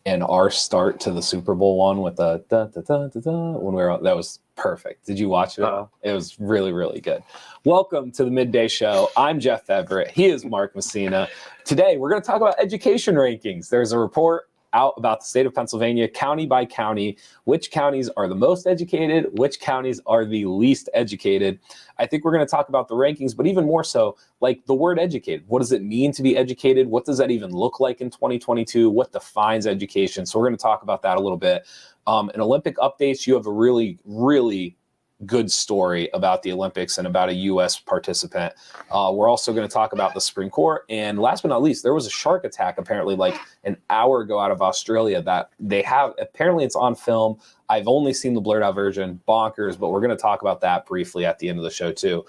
and our start to the Super Bowl one with the da, da, da, da, da, when we were, that was perfect. Did you watch it? It was really, really good. Welcome to the Midday Show. I'm Jeff Everett. He is Mark Messina. Today, we're going to talk about education rankings. There's a report out about the state of Pennsylvania, county by county, which counties are the most educated, which counties are the least educated. I think we're going to talk about the rankings, but even more so, like the word educated. What does it mean to be educated? What does that even look like in 2022? What defines education? So we're going to talk about that a little bit. In Olympic updates, you have a really, really good story about the Olympics and about a U.S. participant. We're also going to talk about the Supreme Court. And last but not least, there was a shark attack apparently like an hour ago out of Australia that they have. Apparently it's on film. I've only seen the blurred out version, bonkers, but we're going to talk about that briefly at the end of the show too.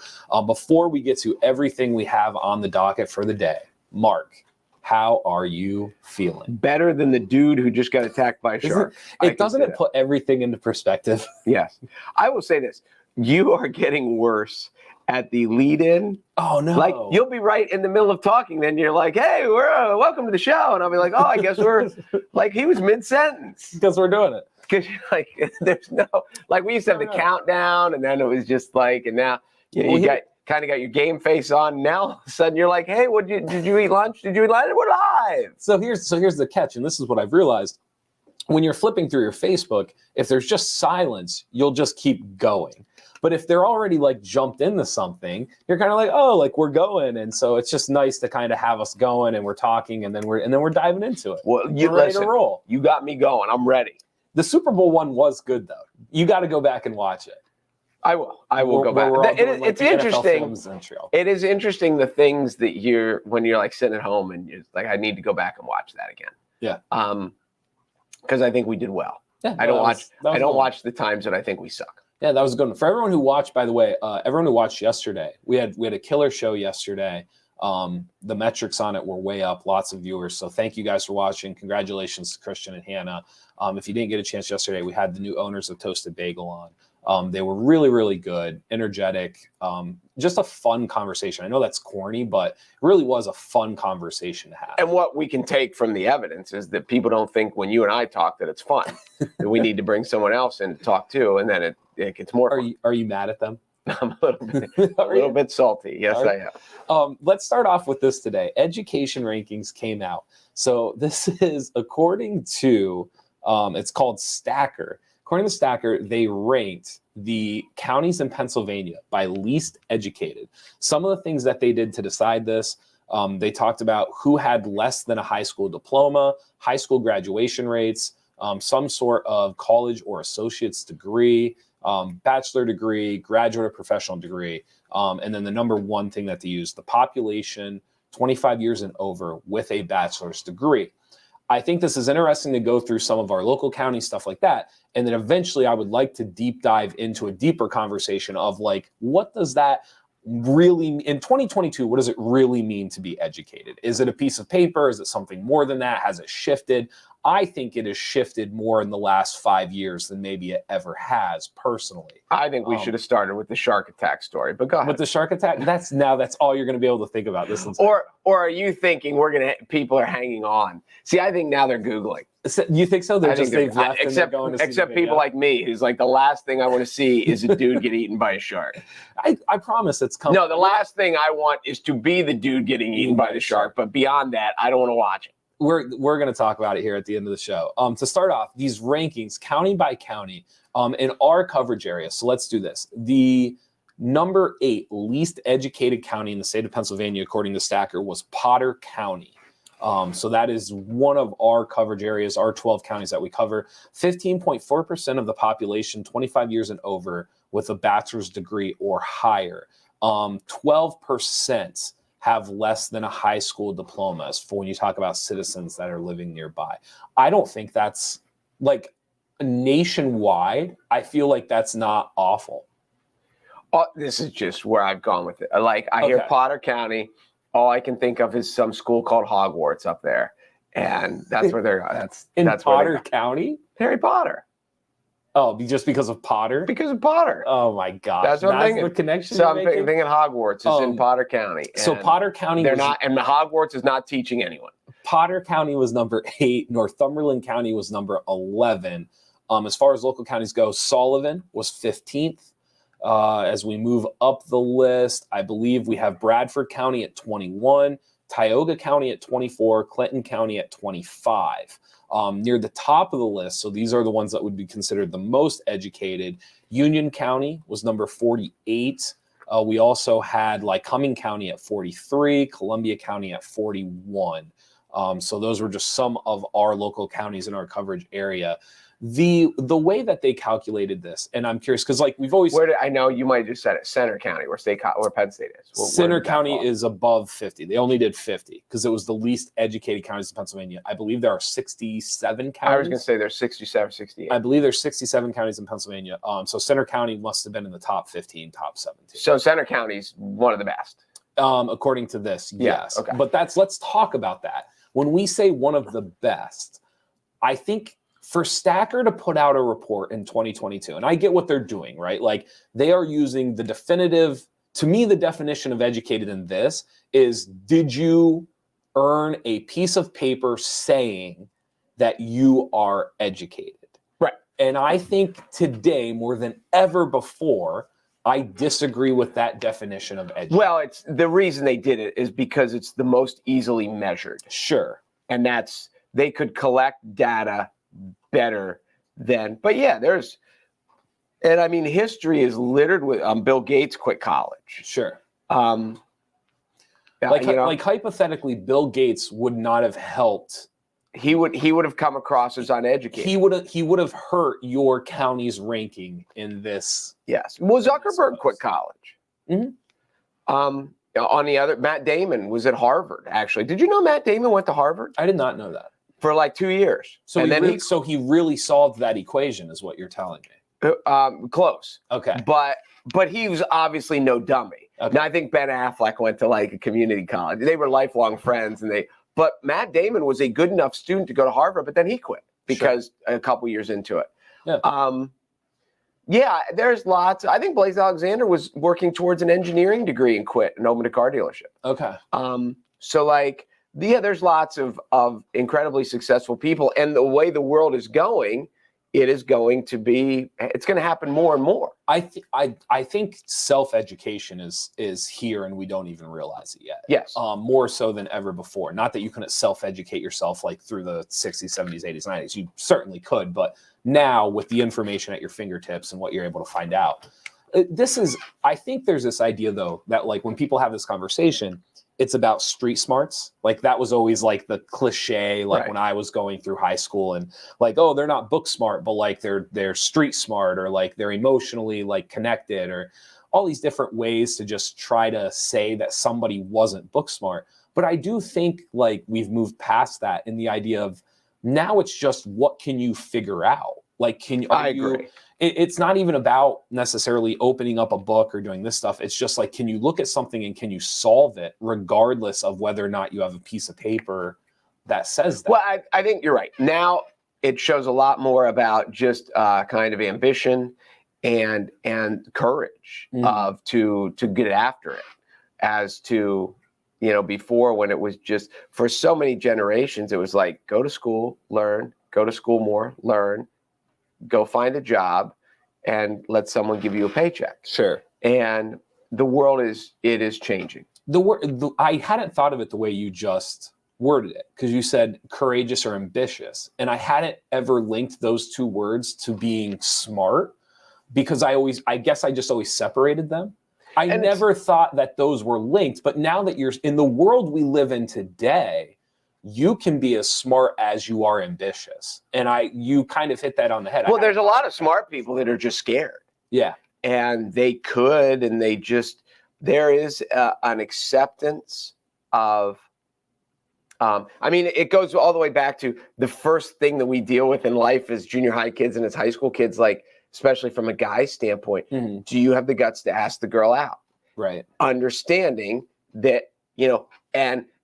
Before we get to everything we have on the docket for the day, Mark, how are you feeling? Better than the dude who just got attacked by a shark. Doesn't it put everything into perspective? Yes. I will say this. You are getting worse at the lead-in. Oh, no. Like, you'll be right in the middle of talking, then you're like, hey, we're welcome to the show. And I'll be like, oh, I guess we're, like, he was mid-sentence. Because we're doing it. Because, like, there's no, like, we used to have the countdown, and then it was just like, and now, you know, you kind of got your game face on. Now all of a sudden you're like, hey, did you eat lunch? Did you eat lunch? We're live. So here's the catch, and this is what I've realized. When you're flipping through your Facebook, if there's just silence, you'll just keep going. But if they're already like jumped into something, you're kind of like, oh, like we're going. And so it's just nice to kind of have us going and we're talking and then we're diving into it. Well, you're ready to roll. You got me going. I'm ready. The Super Bowl one was good though. You got to go back and watch it. I will go back. It's interesting. It is interesting the things that when you're like sitting at home and you're like, I need to go back and watch that again. Yeah. Because I think we did well. Yeah, I don't watch the times that I think we suck. Yeah, that was good. For everyone who watched, by the way, everyone who watched yesterday, we had a killer show yesterday. The metrics on it were way up, lots of viewers. So thank you guys for watching. Congratulations to Christian and Hannah. If you didn't get a chance yesterday, we had the new owners of Toasted Bagel on. They were really, really good, energetic, just a fun conversation. I know that's corny, but it really was a fun conversation to have. And what we can take from the evidence is that people don't think when you and I talk that it's fun. That we need to bring someone else in to talk to, and then it gets more fun. Are you mad at them? I'm a little bit salty. Yes, I am. Let's start off with this today. Education rankings came out. So this is according to, it's called Stacker. According to Stacker, they ranked the counties in Pennsylvania by least educated. Some of the things that they did to decide this, they talked about who had less than a high school diploma, high school graduation rates, some sort of college or associate's degree, bachelor degree, graduate or professional degree, and then the number one thing that they used, the population 25 years and over with a bachelor's degree. I think this is interesting to go through some of our local county stuff like that. And then eventually I would like to deep dive into a deeper conversation of like, what does that really, in 2022, what does it really mean to be educated? Is it a piece of paper? Is it something more than that? Has it shifted? I think it has shifted more in the last 5 years than maybe it ever has personally. I think we should have started with the shark attack story, but go ahead. With the shark attack, that's all you're going to be able to think about this. Or are you thinking people are hanging on? See, I think now they're Googling. You think so? They've left except people like me, who's like, the last thing I want to see is a dude get eaten by a shark. I promise it's coming. No, the last thing I want is to be the dude getting eaten by the shark. But beyond that, I don't want to watch it. We're going to talk about it here at the end of the show. To start off, these rankings, county by county, in our coverage area. So let's do this. The number 8 least educated county in the state of Pennsylvania, according to Stacker, was Potter County. So that is one of our coverage areas, our 12 counties that we cover. 15.4% of the population, 25 years and over, with a bachelor's degree or higher. 12% have less than a high school diploma for when you talk about citizens that are living nearby. I don't think that's like nationwide. I feel like that's not awful. Oh, this is just where I've gone with it. Like I hear Potter County, all I can think of is some school called Hogwarts up there, and that's where they're. That's Potter County. Harry Potter. Oh, just because of Potter? Because of Potter. Oh my gosh. That's what I'm thinking. The connection So you're I'm making? thinking Hogwarts is in Potter County. So Potter County and Hogwarts is not teaching anyone. Potter County was number 8. Northumberland County was number 11. As far as local counties go, Sullivan was 15th. As we move up the list, I believe we have Bradford County at 21, Tioga County at 24, Clinton County at 25. Near the top of the list, so these are the ones that would be considered the most educated, Union County was number 48. We also had Lycoming County at 43, Columbia County at 41. So those were just some of our local counties in our coverage area. The way that they calculated this, and I'm curious because we've always I know you might have just said it, Center County, where Penn State is. Center County is above 50. They only did 50 because it was the least educated counties in Pennsylvania. I believe there are 67 counties. I was going to say there's 67, 68. I believe there's 67 counties in Pennsylvania. So Center County must have been in the top 15, top 17. So Center County's one of the best. According to this, yes. Okay. But let's talk about that. When we say one of the best, I think for Stacker to put out a report in 2022, and I get what they're doing, right? They are using the definitive, to me, the definition of educated in this is, did you earn a piece of paper saying that you are educated? Right. And I think today, more than ever before, I disagree with that definition of educated. Well, it's the reason they did it is because it's the most easily measured. Sure. And they could collect data better than, but yeah, and I mean, history is littered with, Bill Gates quit college. Sure. Hypothetically, Bill Gates would not have helped. He would have come across as uneducated. He would have hurt your county's ranking in this. Yes. Well, Zuckerberg quit college. Mm-hmm. On the other, Matt Damon was at Harvard, actually. Did you know Matt Damon went to Harvard? I did not know that. For 2 years. So he really solved that equation, is what you're telling me. Close. Okay. But he was obviously no dummy. Okay. Now I think Ben Affleck went to a community college. They were lifelong friends, but Matt Damon was a good enough student to go to Harvard, but then he quit because a couple years into it. Yeah. There's lots. I think Blaise Alexander was working towards an engineering degree and quit and opened a car dealership. Okay. There's lots of incredibly successful people, and the way the world is going, it's going to happen more and more. I think self-education is here, and we don't even realize it yet. Yes. More so than ever before. Not that you couldn't self-educate yourself through the 60s, 70s, 80s, 90s. You certainly could, but now with the information at your fingertips and what you're able to find out, I think there's this idea though that when people have this conversation, it's about street smarts. That was always the cliche, right. When I was going through high school, and oh, they're not book smart, but they're street smart, or they're emotionally connected, or all these different ways to just try to say that somebody wasn't book smart. But I do think we've moved past that in the idea of now it's just what can you figure out? I agree. It's not even about necessarily opening up a book or doing this stuff. It's just can you look at something and can you solve it regardless of whether or not you have a piece of paper that says that? Well, I think you're right. Now it shows a lot more about just kind of ambition and courage to get after it, as to, before, when it was just, for so many generations, it was go to school, learn, go to school more, learn, go find a job, and let someone give you a paycheck. Sure. And the world is changing. I hadn't thought of it the way you just worded it, because you said courageous or ambitious, and I hadn't ever linked those two words to being smart, because I guess I just always separated them. I never thought that those were linked, but now that you're in the world we live in today, you can be as smart as you are ambitious. And you kind of hit that on the head. Well, there's a lot of smart people that are just scared. Yeah. And there is an acceptance of, it goes all the way back to the first thing that we deal with in life as junior high kids and as high school kids, especially from a guy's standpoint. Mm-hmm. Do you have the guts to ask the girl out? Right. Understanding that,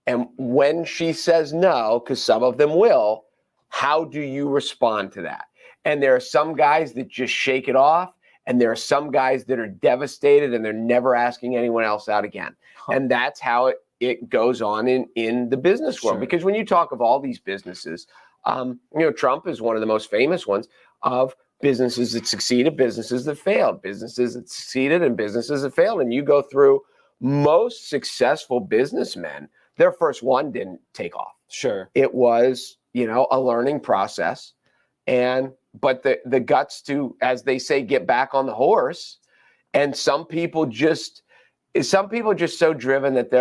and when she says no, because some of them will, how do you respond to that? And there are some guys that just shake it off. And there are some guys that are devastated and they're never asking anyone else out again. And that's how it goes on in the business world. Because when you talk of all these businesses, Trump is one of the most famous ones of businesses that succeeded, businesses that failed, businesses that succeeded and businesses that failed. And you go through most successful businessmen, their first one didn't take off. Sure. It was, a learning process. But the guts to, as they say, get back on the horse. And some people just so driven that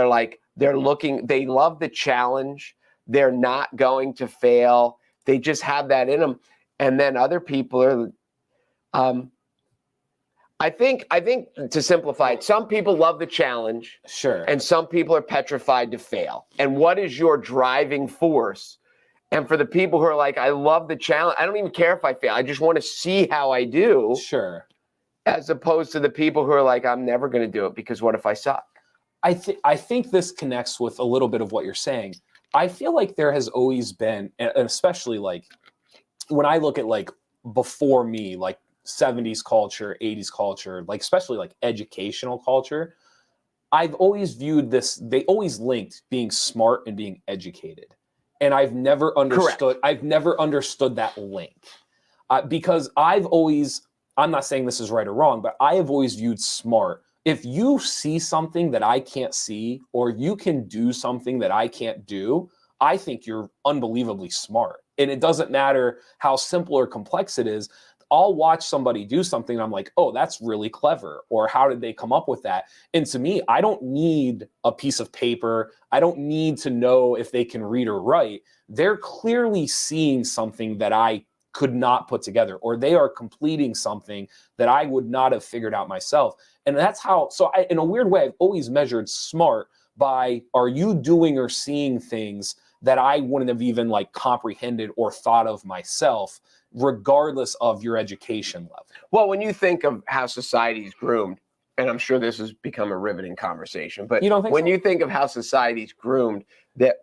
they love the challenge. They're not going to fail. They just have that in them. And then other people are, I think to simplify it, some people love the challenge. Sure. And some people are petrified to fail. And what is your driving force? And for the people who are like, I love the challenge. I don't even care if I fail. I just want to see how I do. Sure. As opposed to the people who are like, I'm never going to do it because what if I suck? I think this connects with a little bit of what you're saying. I feel like there has always been, and especially like when I look at like before me, like 70s culture, 80s culture, like especially like educational culture, I've always viewed this, they always linked being smart and being educated. And I've never understood. Correct. I've never understood that link because I'm not saying this is right or wrong, but I have always viewed smart. If you see something that I can't see, or you can do something that I can't do, I think you're unbelievably smart. And it doesn't matter how simple or complex it is. I'll watch somebody do something and I'm like, oh, that's really clever. Or how did they come up with that? And to me, I don't need a piece of paper. I don't need to know if they can read or write. They're clearly seeing something that I could not put together, or they are completing something that I would not have figured out myself. And that's how, in a weird way, I've always measured smart by, are you doing or seeing things that I wouldn't have even like comprehended or thought of myself, regardless of your education level. Well, when you think of how society's groomed, and I'm sure this has become a riveting conversation, but you think of how society's groomed, that,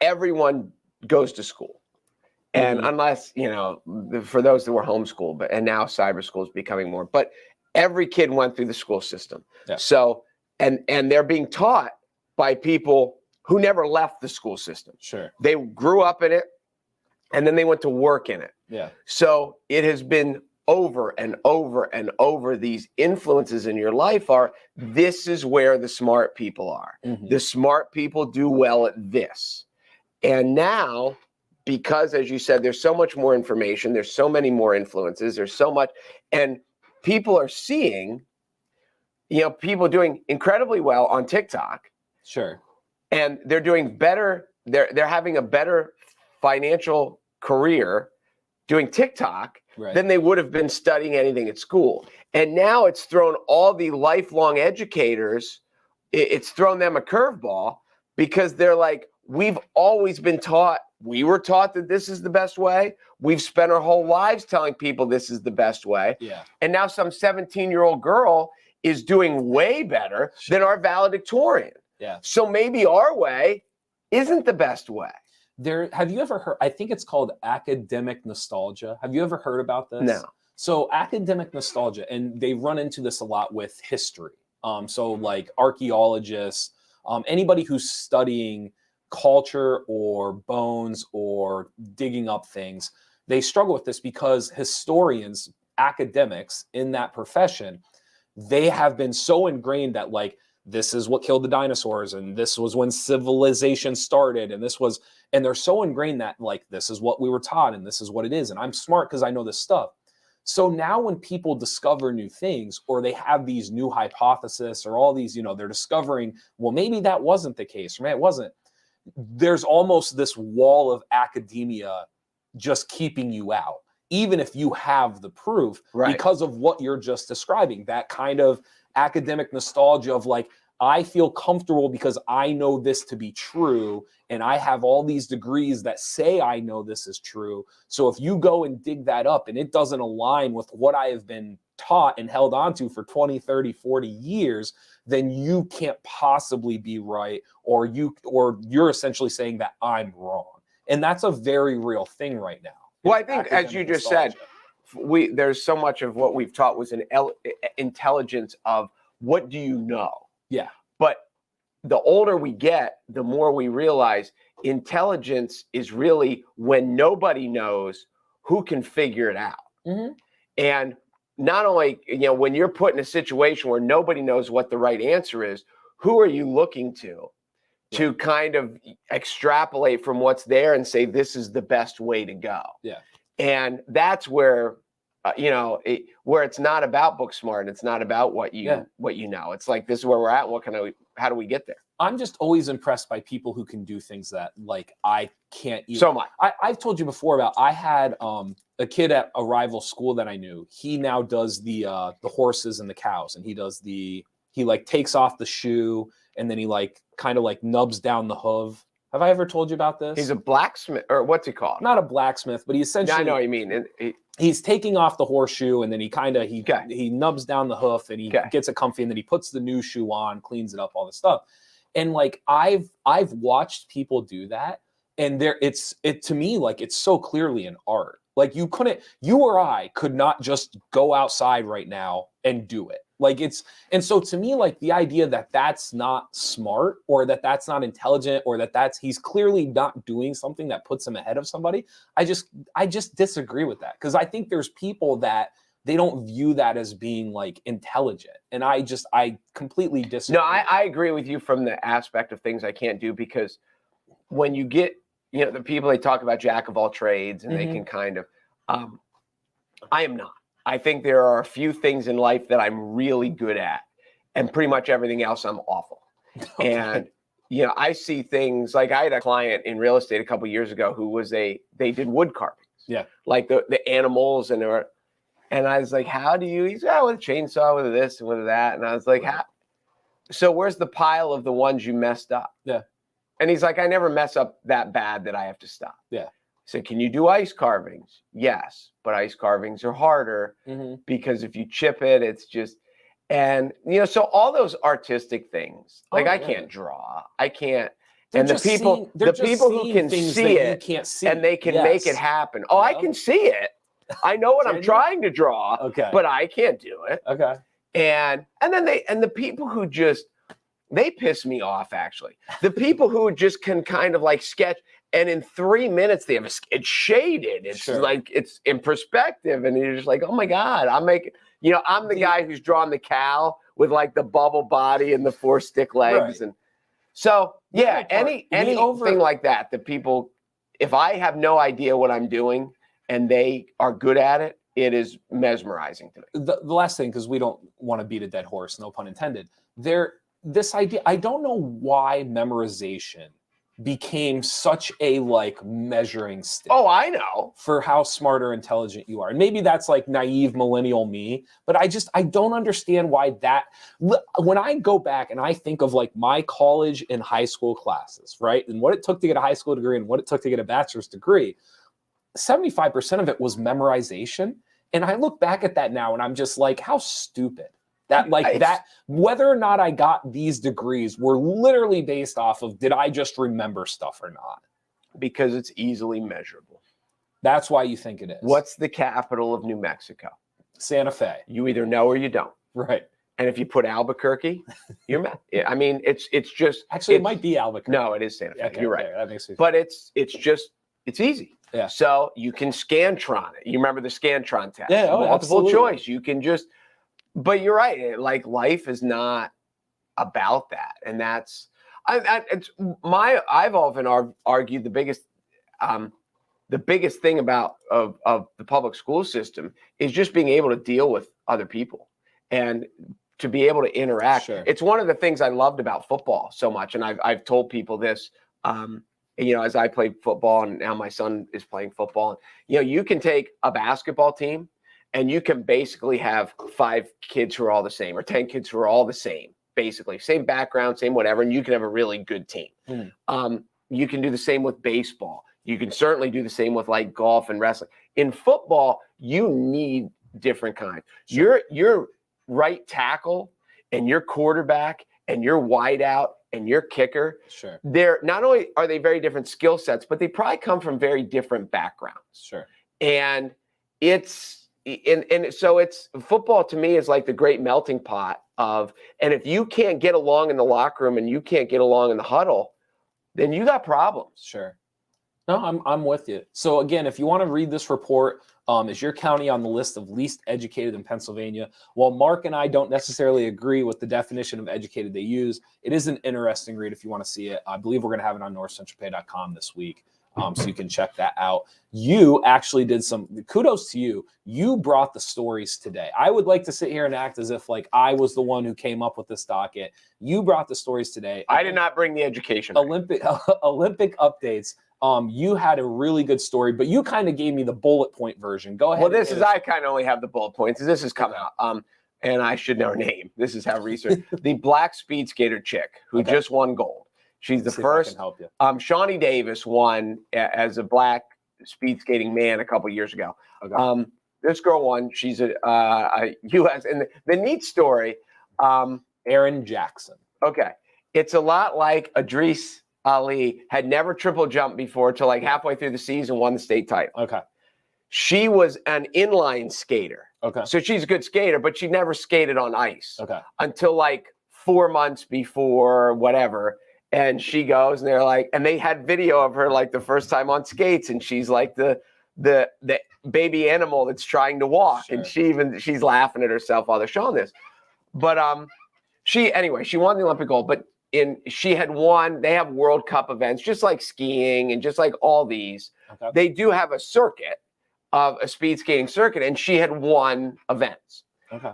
everyone goes to school. And unless, for those that were homeschooled, and now cyber school is becoming more, but every kid went through the school system. Yeah. So, and they're being taught by people who never left the school system. Sure. They grew up in it, and then they went to work in it. Yeah. So it has been over and over and over. These influences in your life this is where the smart people are. Mm-hmm. The smart people do well at this. And now, because as you said, there's so much more information, there's so many more influences, there's so much, and people are seeing, people doing incredibly well on TikTok. Sure. And they're doing better. They're having a better financial career doing TikTok than they would have been studying anything at school. And now it's thrown all the lifelong educators, it's thrown them a curveball, because they're like, we've always been taught, we were taught that this is the best way. We've spent our whole lives telling people this is the best way. Yeah. And now some 17-year-old girl is doing way better than our valedictorian. Yeah. So maybe our way isn't the best way. Have you ever heard, I think it's called academic nostalgia. Have you ever heard about this? No. So academic nostalgia, and they run into this a lot with history. So like archaeologists, anybody who's studying culture or bones or digging up things, they struggle with this because historians, academics in that profession, they have been so ingrained that like, this is what killed the dinosaurs, and this was when civilization started, and they're so ingrained that like, this is what we were taught, and this is what it is, and I'm smart because I know this stuff. So now when people discover new things, or they have these new hypotheses, or all these, they're discovering, well, maybe that wasn't the case, or maybe it wasn't. There's almost this wall of academia just keeping you out, even if you have the proof, because of what you're just describing, that kind of academic nostalgia of like, I feel comfortable because I know this to be true, and I have all these degrees that say I know this is true. So if you go and dig that up and it doesn't align with what I have been taught and held on to for 20, 30, 40 years, then you can't possibly be right, or you're essentially saying that I'm wrong. And that's a very real thing right now. Well, I think, as you just said, there's so much of what we've taught was an intelligence of what do you know? Yeah. But the older we get, the more we realize intelligence is really when nobody knows who can figure it out. Mm-hmm. And not only, when you're put in a situation where nobody knows what the right answer is, who are you looking to kind of extrapolate from what's there and say, this is the best way to go. Yeah. And that's where, where it's not about book smart. It's not about what you know. It's like, this is where we're at. How do we get there? I'm just always impressed by people who can do things that like I can't even. So much. I've told you before about, I had a kid at a rival school that I knew. He now does the horses and the cows, and he like takes off the shoe, and then he like kind of like nubs down the hoof. Have I ever told you about this? He's a blacksmith, or what's he called? Not a blacksmith, but he essentially. I know what you mean. He's taking off the horseshoe, and then he nubs down the hoof, and he gets it comfy, and then he puts the new shoe on, cleans it up, all this stuff. And like I've watched people do that, and to me, like, it's so clearly an art. Like you or I could not just go outside right now and do it. Like and so to me, like the idea that that's not smart, or that that's not intelligent, or that he's clearly not doing something that puts him ahead of somebody. I just disagree with that, because I think there's people that they don't view that as being like intelligent. And I completely disagree. No, I agree with you from the aspect of things I can't do, because when you get, the people, they talk about jack of all trades, and they can kind of, I am not. I think there are a few things in life that I'm really good at, and pretty much everything else I'm awful. Okay. And, I see things like, I had a client in real estate a couple of years ago who they did wood carvings. Yeah. Like the animals, and I was like, how do you, he's with a chainsaw, with this and with that. And I was like, how? So where's the pile of the ones you messed up? Yeah. And he's like, I never mess up that bad that I have to stop. Yeah. I said, can you do ice carvings? Yes, but ice carvings are harder because if you chip it, it's just, and so all those artistic things, like I can't draw, I can't. And the people who can see it, can't see, and they can make it happen. Oh, I can see it. I know what I'm trying to draw, but I can't do it. Okay. And then the people who just, they piss me off, actually. The people who just can kind of like sketch, and in 3 minutes they have it's shaded. It's like, it's in perspective, and you're just like, oh my God, I'm making, I'm the guy who's drawn the cow with like the bubble body and the 4 stick legs. Right. And so, anything like that, the people, if I have no idea what I'm doing and they are good at it, it is mesmerizing to me. The last thing, because we don't want to beat a dead horse, no pun intended. This idea, I don't know why memorization became such a like measuring stick. Oh, I know. For how smart or intelligent you are. And maybe that's like naive millennial me, but I don't understand why that, when I go back and I think of like my college and high school classes, right? And what it took to get a high school degree and what it took to get a bachelor's degree, 75% of it was memorization. And I look back at that now and I'm just like, how stupid. That whether or not I got these degrees were literally based off of, did I just remember stuff or not? Because it's easily measurable. That's why you think it is. What's the capital of New Mexico? Santa Fe. You either know or you don't. Right. And if you put Albuquerque, you're mad. I mean, it's just. Actually, it might be Albuquerque. No, it is Santa Fe. Okay, you're right. There, that makes sense. But it's easy. Yeah. So you can Scantron it. You remember the Scantron test? Yeah. Oh, multiple absolutely. choice. You can just. But you're right. Like life is not about that, and that's. I've often argued the biggest thing about of the public school system is just being able to deal with other people and to be able to interact. Sure. It's one of the things I loved about football so much, and I've told people this. As I played football, and now my son is playing football. You can take a basketball team, and you can basically have 5 kids who are all the same, or 10 kids who are all the same, basically same background, same whatever, and you can have a really good team. You can do the same with baseball. You can certainly do the same with like golf and wrestling. In football, you need different kinds. Sure. Your right tackle and your quarterback and your wideout and your kicker, sure, they're not only are they very different skill sets, but they probably come from very different backgrounds. Sure. And so it's football to me is like the great melting pot of, and if you can't get along in the locker room and you can't get along in the huddle, then you got problems. Sure. No, I'm with you. So again, if you want to read this report, is your county on the list of least educated in Pennsylvania? While Mark and I don't necessarily agree with the definition of educated they use, it is an interesting read if you want to see it. I believe we're going to have it on NorthcentralPa.com this week, so you can check that out. You actually did some kudos to you. You brought the stories today. I would like to sit here and act as if like I was the one who came up with this docket. You brought the stories today. I did not bring the education. Olympic updates. You had a really good story, but you kind of gave me the bullet point version. Go ahead. Well, I kind of only have the bullet points. This has come out. And I should know her name. This is how research. The black speed skater chick who just won gold. She's the first. Help you. Shawnee Davis won as a black speed skating man a couple years ago. Okay. This girl won. She's a U.S. And the neat story. Aaron Jackson. Okay. It's a lot like Idris Ali had never triple jumped before till like halfway through the season, won the state title. Okay. She was an inline skater. Okay. So she's a good skater, but she never skated on ice. Okay. Until like 4 months before whatever. And she goes and they're like, and they had video of her like the first time on skates. And she's like the baby animal that's trying to walk. Sure. And she's laughing at herself while they're showing this. But she won the Olympic gold, but she had won, they have World Cup events, just like skiing and just like all these. Okay. They do have a circuit of a speed skating circuit, and she had won events. Okay.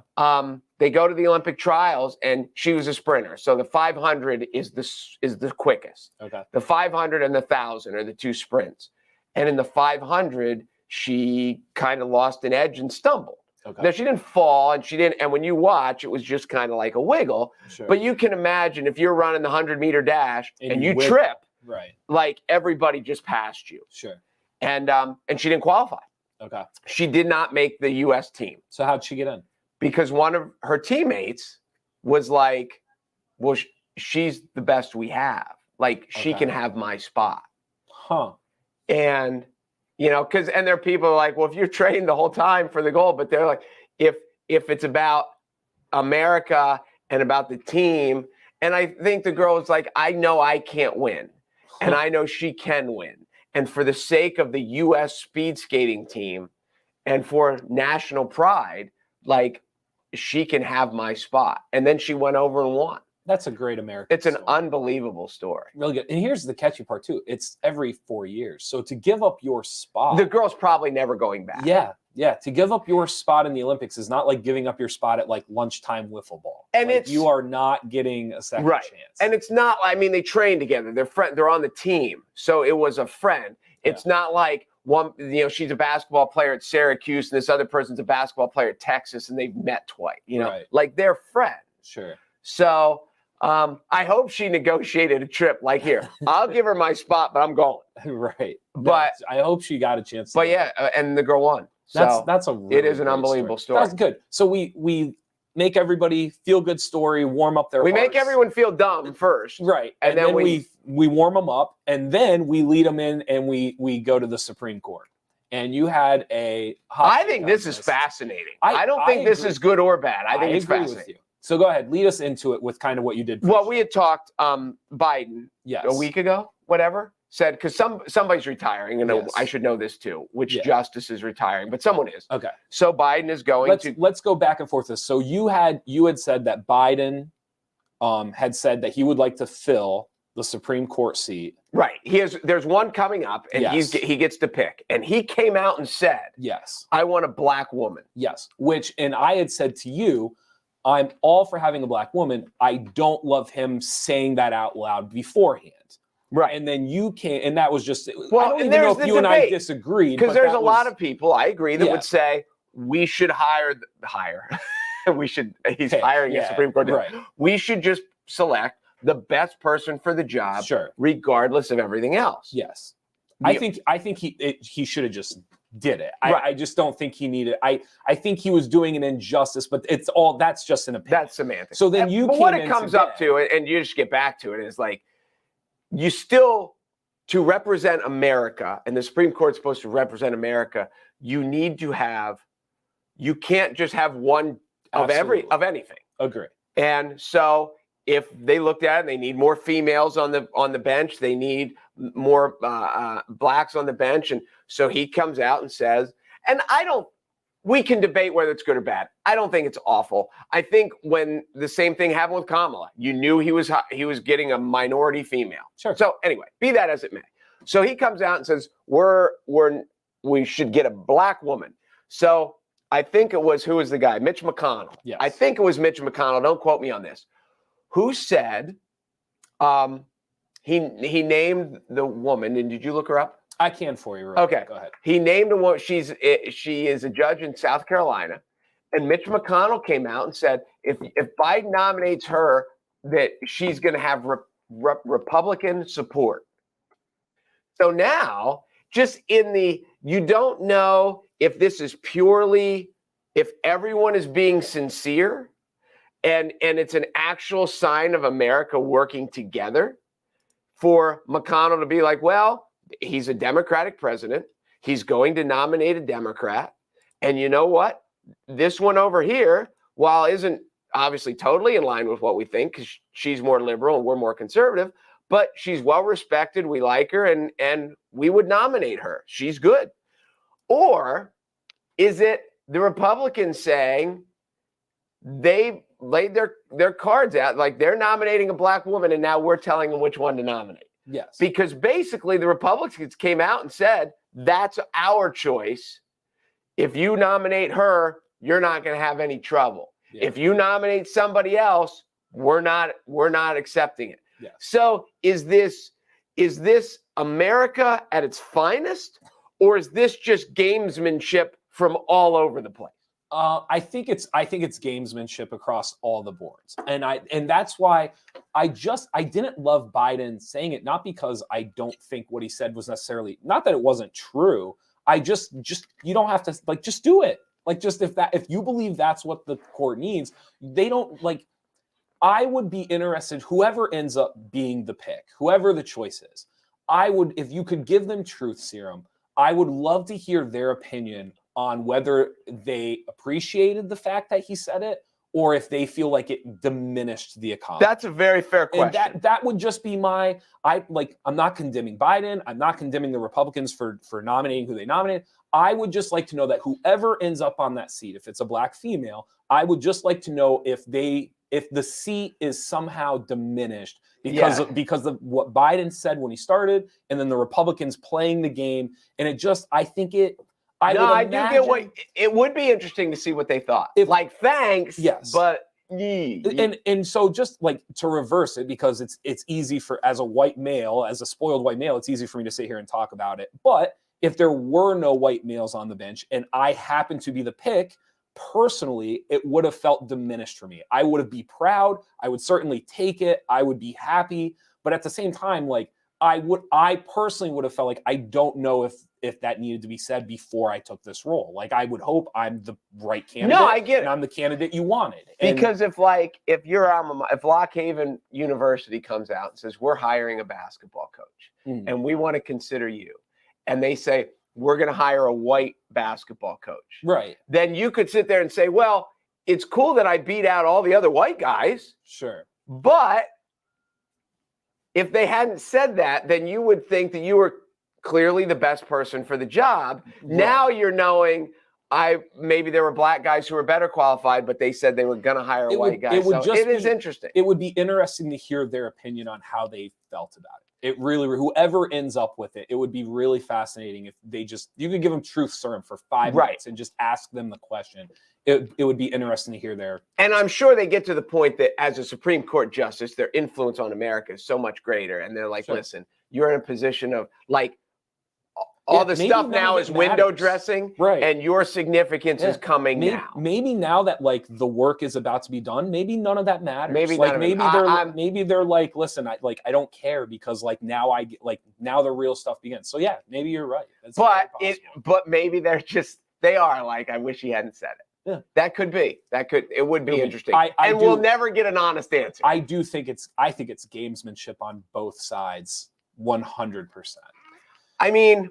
They go to the Olympic trials, and she was a sprinter. So the 500 is the quickest. Okay. The 500 and the 1,000 are the two sprints. And in the 500, she kind of lost an edge and stumbled. Okay. Now, she didn't fall, and when you watch, it was just kind of like a wiggle. Sure. But you can imagine if you're running the 100-meter dash and you trip, right? Like everybody just passed you. Sure. And she didn't qualify. Okay. She did not make the U.S. team. So how'd she get in? Because one of her teammates was like, well, she's the best we have. Like, she can have my spot. Huh. And and there are people like, well, if you're training the whole time for the goal, but they're like, if it's about America and about the team, and I think the girl is like, I know I can't win, and I know she can win, and for the sake of the U.S. speed skating team, and for national pride, like she can have my spot, and then she went over and won. That's a great American It's an unbelievable story. Really good. And here's the catchy part, too. It's every 4 years. So to give up your spot. The girl's probably never going back. Yeah. Yeah. To give up your spot in the Olympics is not like giving up your spot at like lunchtime wiffle ball. And you are not getting a second chance. And it's not, they train together. They're on the team. So it was a friend. It's not like one, she's a basketball player at Syracuse and this other person's a basketball player at Texas and they've met twice, like they're friends. Sure. So I hope she negotiated a trip like, here, I'll give her my spot, but I'm going. Right. But I hope she got a chance. But and the girl won. That's a really it is an unbelievable story. That's good. So we make everybody feel good story, warm up their We hearts. make everyone feel dumb first. Right. And then we warm them up, and then we lead them in, and we go to the Supreme Court. And you had I think this is fascinating. I don't think this is good or bad. I think it's fascinating. With you. So go ahead, lead us into it with kind of what you did. Well, we had talked Biden a week ago, whatever, said, because somebody's retiring, and I should know this too, which justice is retiring, but someone is. Okay. So Biden is going to. Let's go back and forth this. So you had said that Biden had said that he would like to fill the Supreme Court seat. Right. There's one coming up, and he gets to pick. And he came out and said, yes, I want a black woman. Yes. And I had said to you, I'm all for having a black woman. I don't love him saying that out loud beforehand. Right. And then you can't, and that was just, well, I don't even know if you and I disagreed. Because there's a lot of people, I agree, that would say, we should hire. He's hiring a Supreme Court. Right. We should just select the best person for the job, regardless of everything else. Yes. I think he should have just did it. I just don't think he needed. I think he was doing an injustice, but that's just an opinion. That's semantic. So then what it comes up to, and you just get back to it, is like, you still to represent America, and the Supreme Court's supposed to represent America, you can't just have one of anything. Agree. And so if they looked at it and they need more females on the bench, they need more blacks on the bench. And so he comes out and says, and we can debate whether it's good or bad. I don't think it's awful. I think when the same thing happened with Kamala, you knew he was getting a minority female. Sure. So anyway, be that as it may. So he comes out and says, we should get a black woman. So I think it was, who was the guy? Mitch McConnell. Yes. I think it was Mitch McConnell. Don't quote me on this. Who said he named the woman, and did you look her up? I can for you. Okay. Go ahead. He named a woman. She is a judge in South Carolina, and Mitch McConnell came out and said if Biden nominates her, that she's going to have Republican support. So now, you don't know if this is purely, if everyone is being sincere and it's an actual sign of America working together for McConnell to be like, well, he's a Democratic president. He's going to nominate a Democrat. And you know what? This one over here, while isn't obviously totally in line with what we think, because she's more liberal and we're more conservative, but she's well respected. We like her, and we would nominate her. She's good. Or is it the Republicans saying they laid their cards out, like they're nominating a black woman, and now we're telling them which one to nominate? Yes. Because basically the Republicans came out and said, that's our choice. If you nominate her, you're not going to have any trouble. Yeah. If you nominate somebody else, we're not accepting it. Yes. So is this America at its finest, or is this just gamesmanship from all over the place? I think it's gamesmanship across all the boards, and that's why I didn't love Biden saying it, not because I don't think what he said was necessarily, not that it wasn't true. I just you don't have to just do it. If you believe that's what the court needs, they don't I would be interested, whoever ends up being the pick, whoever the choice is, if you could give them truth serum, I would love to hear their opinion on whether they appreciated the fact that he said it, or if they feel like it diminished the economy. That's a very fair question. And that would just be I'm not condemning Biden. I'm not condemning the Republicans for nominating who they nominated. I would just like to know that whoever ends up on that seat, if it's a black female, I would just like to know if the seat is somehow diminished because of what Biden said when he started, and then the Republicans playing the game. And I do get what it would be interesting to see what they thought. Thanks, yes, but and so just to reverse it, because it's easy as a spoiled white male, it's easy for me to sit here and talk about it. But if there were no white males on the bench and I happened to be the pick, personally, it would have felt diminished for me. I would be proud. I would certainly take it. I would be happy. But at the same time, I personally would have felt like I don't know if that needed to be said before I took this role. I would hope I'm the right candidate. No, I get it. And I'm the candidate you wanted. Because if Lock Haven University comes out and says, we're hiring a basketball coach and we want to consider you, and they say, we're going to hire a white basketball coach. Right. Then you could sit there and say, well, it's cool that I beat out all the other white guys. Sure. But if they hadn't said that, then you would think that you were clearly the best person for the job. Right. Now you're knowing maybe there were black guys who were better qualified, but they said they were going to hire a white guy. It is interesting. It would be interesting to hear their opinion on how they felt about it. It really, whoever ends up with it would be really fascinating if you could give them truth serum for 5 minutes and just ask them the question. It would be interesting to hear their. And I'm sure they get to the point that as a Supreme Court justice, their influence on America is so much greater. And they're like, listen, you're in a position of all the stuff now is window dressing, right? And your significance is coming now. Maybe now that the work is about to be done, maybe none of that matters. Maybe they're like, listen, I don't care because now the real stuff begins. So yeah, maybe you're right. But maybe they are like, I wish he hadn't said it. Yeah. That could be. It would be interesting. We'll never get an honest answer. I think it's gamesmanship on both sides. 100%. I mean,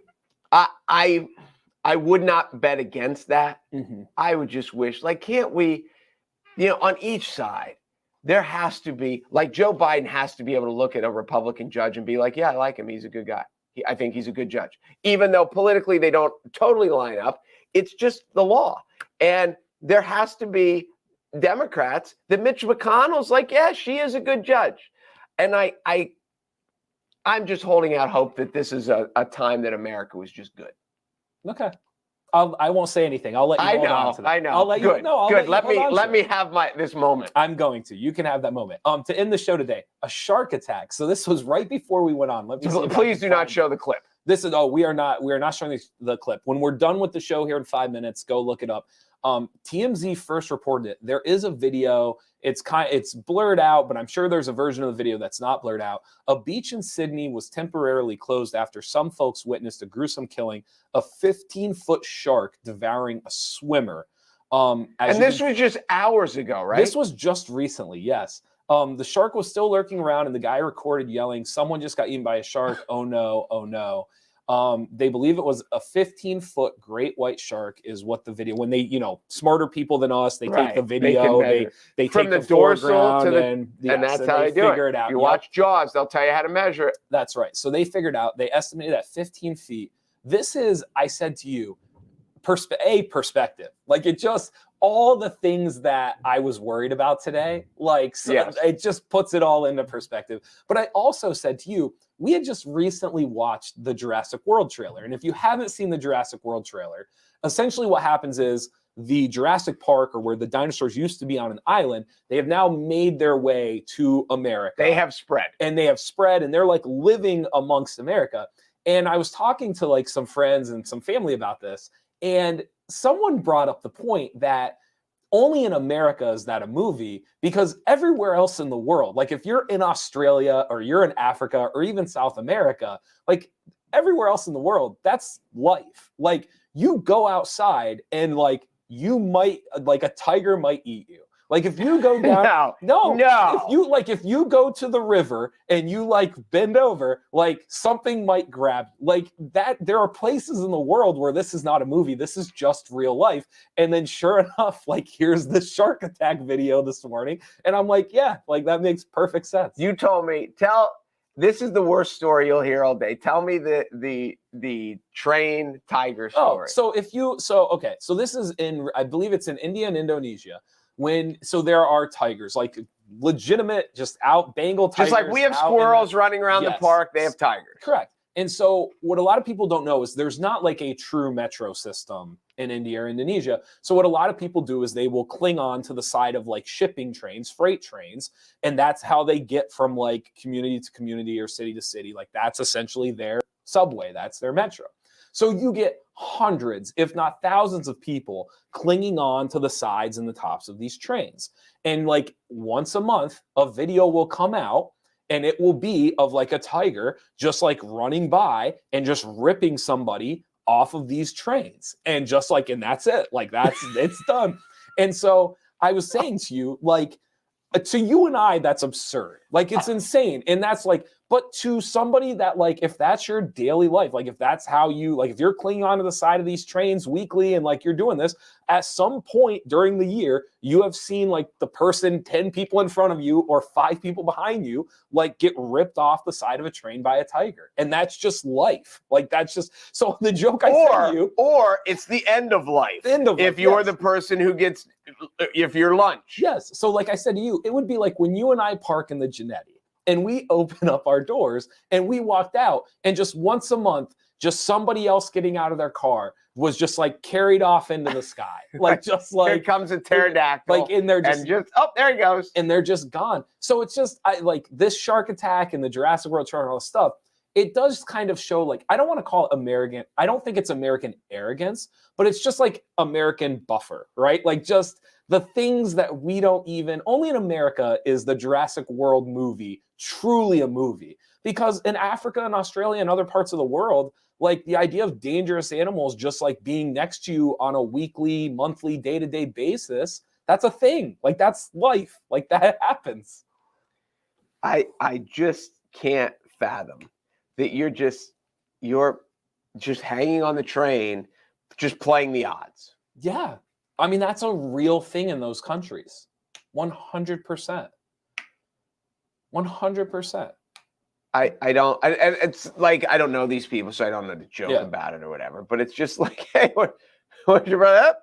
I would not bet against that. Mm-hmm. I would just wish, like, can't we, on each side, there has to be, like, Joe Biden has to be able to look at a Republican judge and be like, yeah, I like him. He's a good guy. I think he's a good judge. Even though politically they don't totally line up, it's just the law. And there has to be Democrats that Mitch McConnell's like, yeah, she is a good judge. And I'm just holding out hope that this is a time that America was just good. Okay. I won't say anything. I'll let you hold on to that. I know. I'll let good. You, no, I'll good. Let me have this moment. I'm going to. You can have that moment. To end the show today, a shark attack. So this was right before we went on. Let me see. Please do not show the clip. This is we are not showing the clip. When we're done with the show here in 5 minutes, go look it up. TMZ first reported it. There is a video. It's blurred out, but I'm sure there's a version of the video that's not blurred out. A beach in Sydney was temporarily closed after some folks witnessed a gruesome killing, a 15-foot shark devouring a swimmer. And this was just hours ago, right? This was just recently, yes. The shark was still lurking around, and the guy recorded yelling, "Someone just got eaten by a shark. Oh no, oh no." They believe it was a 15-foot great white shark is what the video, when they, smarter people than us, they take the video, they from take the dorsal to the, and that's how they do figure it out. You watch Jaws, they'll tell you how to measure it. That's right. So they figured out, they estimated at 15 feet. This is, I said to you, perspective. Like it just, all the things that I was worried about today, it just puts it all into perspective. But I also said to you, we had just recently watched the Jurassic World trailer. And if you haven't seen the Jurassic World trailer, essentially what happens is the Jurassic Park, or where the dinosaurs used to be on an island, they have now made their way to America. They have spread. And they're like living amongst America. And I was talking to like some friends and some family about this. And someone brought up the point that only in America is that a movie, because everywhere else in the world, like if you're in Australia or you're in Africa or even South America, like everywhere else in the world, that's life. Like you go outside and like you might, like a tiger might eat you. Like if you go down, no. If you go to the river and you like bend over, like something might grab you. Like that. There are places in the world where this is not a movie. This is just real life. And then sure enough, like here's the shark attack video this morning. And I'm like, yeah, like that makes perfect sense. You told me, this is the worst story you'll hear all day. Tell me the trained tiger story. So this is I believe it's in India and Indonesia. So there are tigers, like legitimate, just out Bengal tigers. Just like we have squirrels running around the park, they have tigers. Correct. And so what a lot of people don't know is there's not like a true metro system in India or Indonesia. So what a lot of people do is they will cling on to the side of like shipping trains, freight trains, and that's how they get from like community to community or city to city. Like that's essentially their subway, that's their metro. So you get hundreds, if not thousands of people clinging on to the sides and the tops of these trains. And like once a month, a video will come out and it will be of like a tiger just like running by and just ripping somebody off of these trains. And just like, and that's it. Like it's done. And so I was saying to you, like, to you and I, that's absurd. Like it's insane. And that's like, but to somebody that like, if that's your daily life, like if that's how you, like if you're clinging onto the side of these trains weekly and like you're doing this, at some point during the year, you have seen like the person 10 people in front of you or 5 people behind you, like get ripped off the side of a train by a tiger. And that's just life. Like that's just, so the joke I said to you. Or it's the end of life. If you're the person who gets, if you're lunch. Yes. So like I said to you, it would be like when you and I park in the Genetti and we open up our doors and we walked out and just once a month, just somebody else getting out of their car was just like carried off into the sky. Like just like here comes a pterodactyl. Like and they're just oh, there he goes. And they're just gone. So it's just like this shark attack and the Jurassic World trailer and all this stuff. It does kind of show like, I don't want to call it American. I don't think it's American arrogance, but it's just like American buffer, right? Like just the things that we don't even, only in America is the Jurassic World movie truly a movie. Because in Africa and Australia and other parts of the world, like the idea of dangerous animals just like being next to you on a weekly, monthly, day-to-day basis, that's a thing. Like that's life. Like that happens. I just can't fathom that you're just hanging on the train, just playing the odds. Yeah. I mean, that's a real thing in those countries. 100%. 100%. It's like, I don't know these people, so I don't know to joke about it or whatever. But it's just like, hey, what's your brother?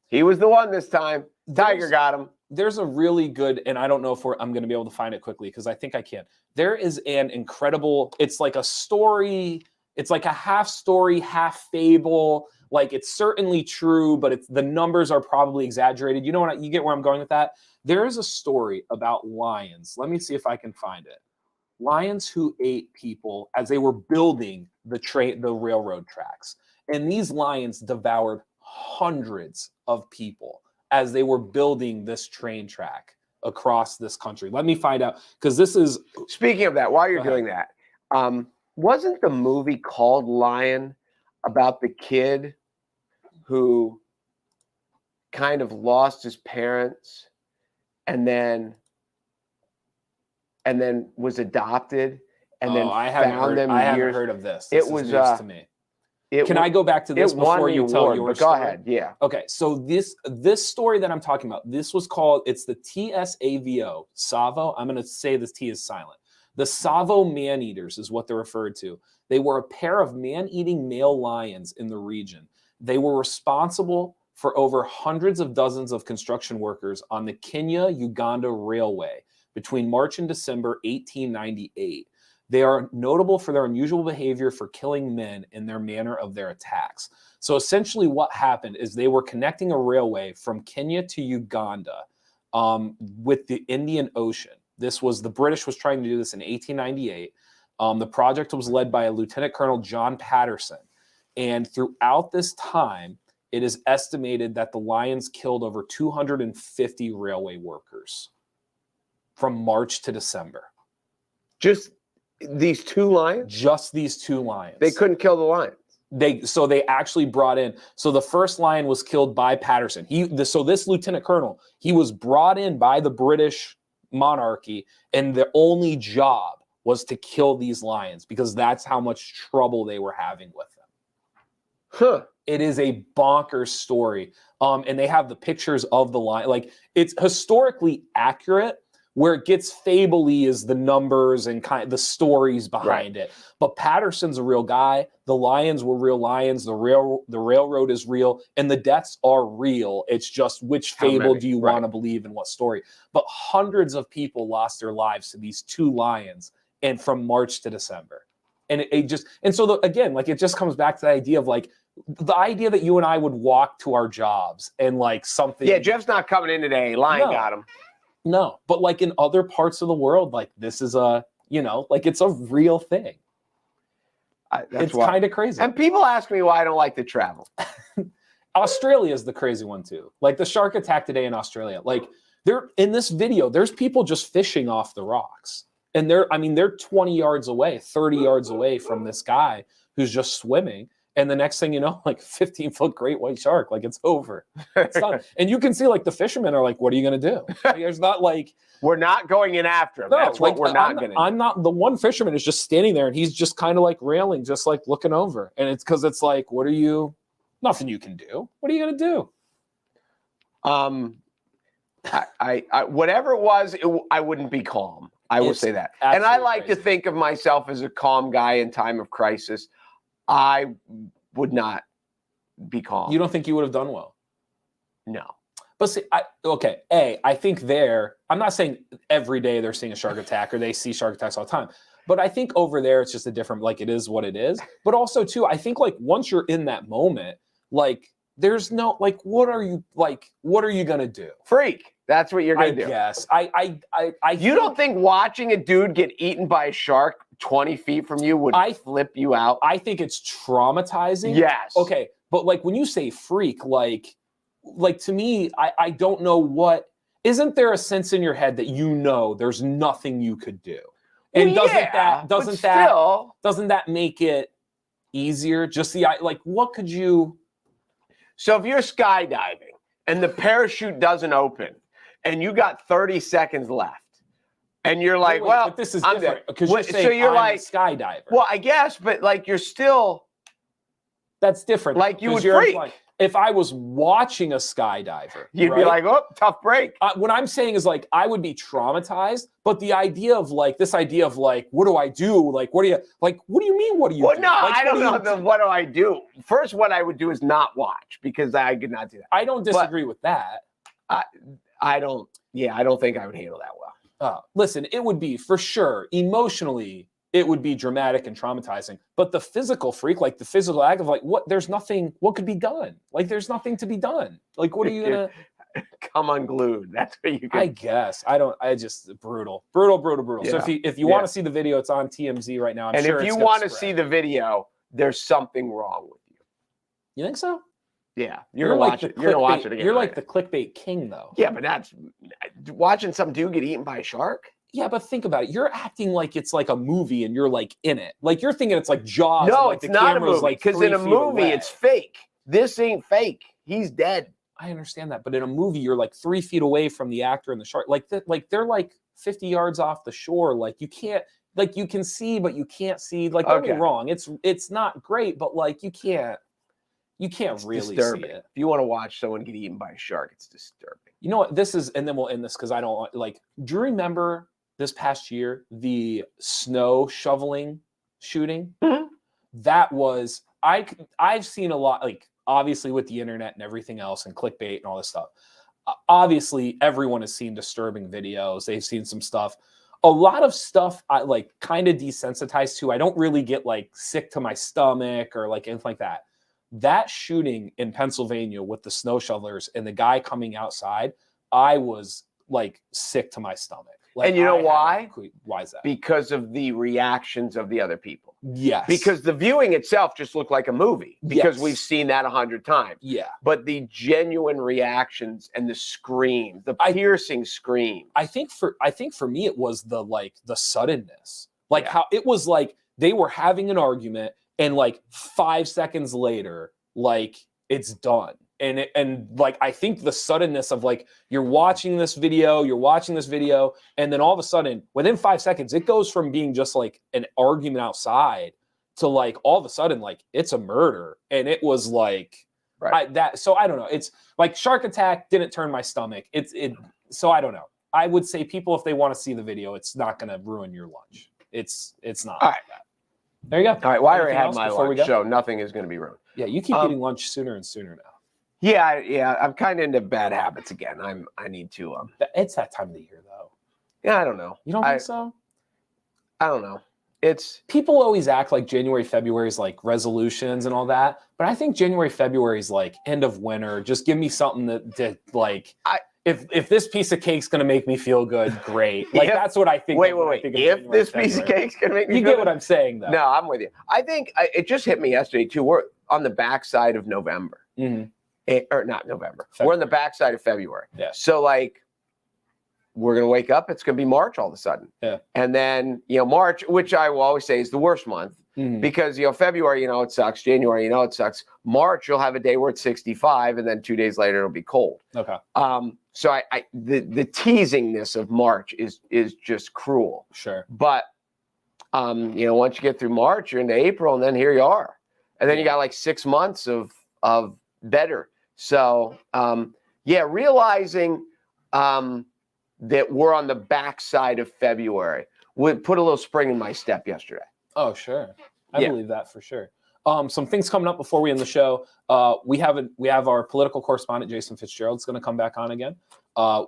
He was the one this time. Tiger got him. There's a really good, and I don't know if I'm going to be able to find it quickly because I think I can. There is an incredible, it's like a story, it's like a half story, half fable. Like it's certainly true, but the numbers are probably exaggerated. You know what? You get where I'm going with that? There is a story about lions. Let me see if I can find it. Lions who ate people as they were building the railroad tracks. And these lions devoured hundreds of people as they were building this train track across this country. Let me find out, because this is... Speaking of that, while you're doing that, wasn't the movie called Lion about the kid who kind of lost his parents and then was adopted and then found them? I haven't heard of this. This is news to me. Can I go back to this before you tell your story? Go ahead, yeah. Okay, so this story that I'm talking about, this was called, it's the TSAVO, Savo. I'm going to say this T is silent. The Savo Man-Eaters is what they're referred to. They were a pair of man-eating male lions in the region. They were responsible for over hundreds of dozens of construction workers on the Kenya-Uganda Railway between March and December 1898. They are notable for their unusual behavior for killing men in their manner of their attacks. So essentially what happened is they were connecting a railway from Kenya to Uganda with the Indian Ocean. The British was trying to do this in 1898. The project was led by a Lieutenant Colonel John Patterson. And throughout this time, it is estimated that the Lions killed over 250 railway workers from March to December. Just these two lions? Just these two lions. They couldn't kill the lions. They actually brought in. So the first lion was killed by Patterson. So this lieutenant colonel, he was brought in by the British monarchy, and the only job was to kill these lions because that's how much trouble they were having with them. Huh. It is a bonkers story. And they have the pictures of the lion. Like, it's historically accurate. Where it gets fably is the numbers and kind of the stories behind it. But Patterson's a real guy. The lions were real lions. The railroad is real, and the deaths are real. It's just which fable do you want to believe in what story? But hundreds of people lost their lives to these two lions, and from March to December, and it just comes back to the idea of like the idea that you and I would walk to our jobs and like something. Yeah, Jeff's not coming in today. Lion got him. No, but like in other parts of the world, like this is it's a real thing. It's kind of crazy. And people ask me why I don't like to travel. Australia is the crazy one too. Like the shark attack today in Australia. Like in this video, there's people just fishing off the rocks. And they're 20 yards away, 30 yards away from this guy who's just swimming. And the next thing you know, like 15-foot great white shark, like it's over. It's done. And you can see like the fishermen are like, what are you going to do? Like, there's not like... We're not going in after him. No, that's what we're not going to do. I'm not... The one fisherman is just standing there and he's just kind of like railing, just like looking over. And it's because it's like, nothing you can do. What are you going to do? Whatever it was, I wouldn't be calm. I will say that. And I like to think of myself as a calm guy in time of crisis. I would not be calm. You don't think you would have done well? No. But see, I think I'm not saying every day they're seeing a shark attack or they see shark attacks all the time. But I think over there, it's just a different, like it is what it is. But also too, I think like once you're in that moment, like there's no, like, what are you going to do? Freak. That's what you're going to do. Yes. You don't think watching a dude get eaten by a shark 20 feet from you would flip you out? I think it's traumatizing. Yes. Okay. But like when you say freak, like to me, I don't know what, isn't there a sense in your head that there's nothing you could do? And doesn't that make it easier? Just what could you? So if you're skydiving and the parachute doesn't open and you got 30 seconds left, And you're like, Wait, well, but this is I'm different dead. because you're saying so you're I'm like, a skydiver. Well, I guess, but like you're still. That's different. Like you would freak. freak. If I was watching a skydiver, You'd be like, oh, tough break. What I'm saying is like, I would be traumatized, but the idea of like, what do I do? Like, what do you mean? What do you do? No, like, I don't know. What do I do? First, what I would do is not watch because I could not do that. I don't disagree with that. I don't think I would handle that well. Listen, it would be for sure emotionally, it would be dramatic and traumatizing. But the physical freak, like the physical act of like, what could be done? Like, there's nothing to be done. Like, what are you gonna come unglued? That's what you can. I guess. I just brutal. Yeah. So if you want to see the video, it's on TMZ right now. And if you want to see the video, there's something wrong with you. You think so? Yeah, you're gonna watch it. You're gonna watch it again. You're like the clickbait king, though. Yeah, but that's watching some dude get eaten by a shark. Yeah, but think about it. You're acting like it's like a movie and you're like in it. Like you're thinking it's like Jaws. No, like it's not a movie because in a movie it's fake. This ain't fake. He's dead. I understand that, but in a movie you're like 3 feet away from the actor and the shark. Like they're like 50 yards off the shore. Like you can't. Like you can see, but you can't see. Like don't get me wrong. It's not great, but like you can't really disturbing. See it. If you want to watch someone get eaten by a shark, it's disturbing. You know what? This is, and then we'll end this because I don't want like. Do you remember this past year the snow shoveling shooting? Mm-hmm. That was I've seen a lot, like obviously with the internet and everything else and clickbait and all this stuff. Obviously, everyone has seen disturbing videos. They've seen some stuff. A lot of stuff I like kind of desensitized to. I don't really get like sick to my stomach or like anything like that. That shooting in Pennsylvania with the snow shovelers and the guy coming outside, I was like sick to my stomach. Like, and you know why? Why is that? Because of the reactions of the other people. Yes. Because the viewing itself just looked like a movie. Because we've seen that 100 times. Yeah. But the genuine reactions and the scream, the piercing scream. I think for me it was the suddenness. Like how it was like they were having an argument and like 5 seconds later, like it's done. And like I think the suddenness of like you're watching this video, and then all of a sudden, within 5 seconds, it goes from being just like an argument outside to like all of a sudden, like it's a murder. And it was like so I don't know. It's like Shark Attack didn't turn my stomach. So I don't know. I would say people, if they want to see the video, it's not gonna ruin your lunch. It's not all like that. There you go. All right, well, I already had my lunch, so nothing is going to be ruined. Yeah, you keep eating lunch sooner and sooner now. Yeah, I'm kind of into bad habits again. I need to. It's that time of the year, though. Yeah, I don't know. You don't think so? I don't know. It's people always act like January, February is like resolutions and all that, but I think January, February is like end of winter. Just give me something that like. If this piece of cake's gonna make me feel good, great. Like that's what I think. Wait. If this piece of cake's gonna make me feel good, you get what I'm saying, though. No, I'm with you. I think it just hit me yesterday too. We're on the backside of November, or not November. February. We're on the backside of February. Yeah. So like, we're gonna wake up. It's gonna be March all of a sudden. Yeah. And then March, which I will always say is the worst month. Because February, it sucks. January, it sucks. March, you'll have a day where it's 65, and then 2 days later it'll be cold. Okay. So the teasingness of March is just cruel. Sure. But once you get through March, you're into April, and then here you are, and then you got like 6 months of better. So realizing that we're on the backside of February would put a little spring in my step yesterday. Oh, sure. I believe that for sure. Some things coming up before we end the show. We have our political correspondent, Jason Fitzgerald's going to come back on again.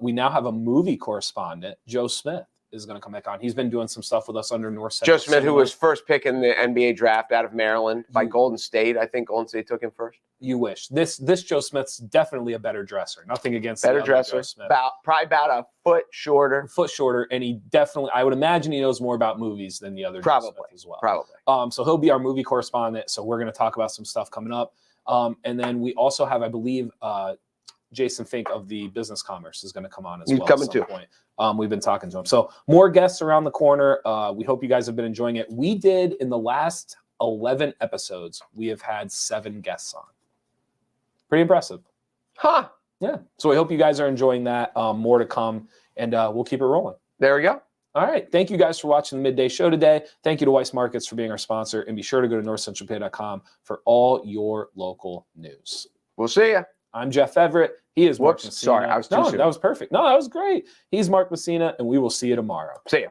We now have a movie correspondent, Joe Smith, is going to come back on. He's been doing some stuff with us under North Central. Joe Smith, who was first pick in the NBA draft out of Maryland by Golden State. I think Golden State took him first. You wish. This Joe Smith's definitely a better dresser. Nothing against better dresser. Probably about a foot shorter. And he definitely, I would imagine he knows more about movies than the other Joe Smith as well. Probably. So he'll be our movie correspondent. So we're going to talk about some stuff coming up. And then we also have, I believe, Jason Fink of the Business Commerce is going to come on as well. He's coming too. Point. We've been talking to him. So more guests around the corner. We hope you guys have been enjoying it. We did in the last 11 episodes, we have had 7 guests on. Pretty impressive. Huh. Yeah. So we hope you guys are enjoying that. More to come, and we'll keep it rolling. There we go. All right. Thank you guys for watching the Midday Show today. Thank you to Weiss Markets for being our sponsor. And be sure to go to NorthcentralPa.com for all your local news. We'll see you. I'm Jeff Everett. He is Mark Messina. Sorry, I was too soon. That was perfect. No, that was great. He's Mark Messina, and we will see you tomorrow. See ya.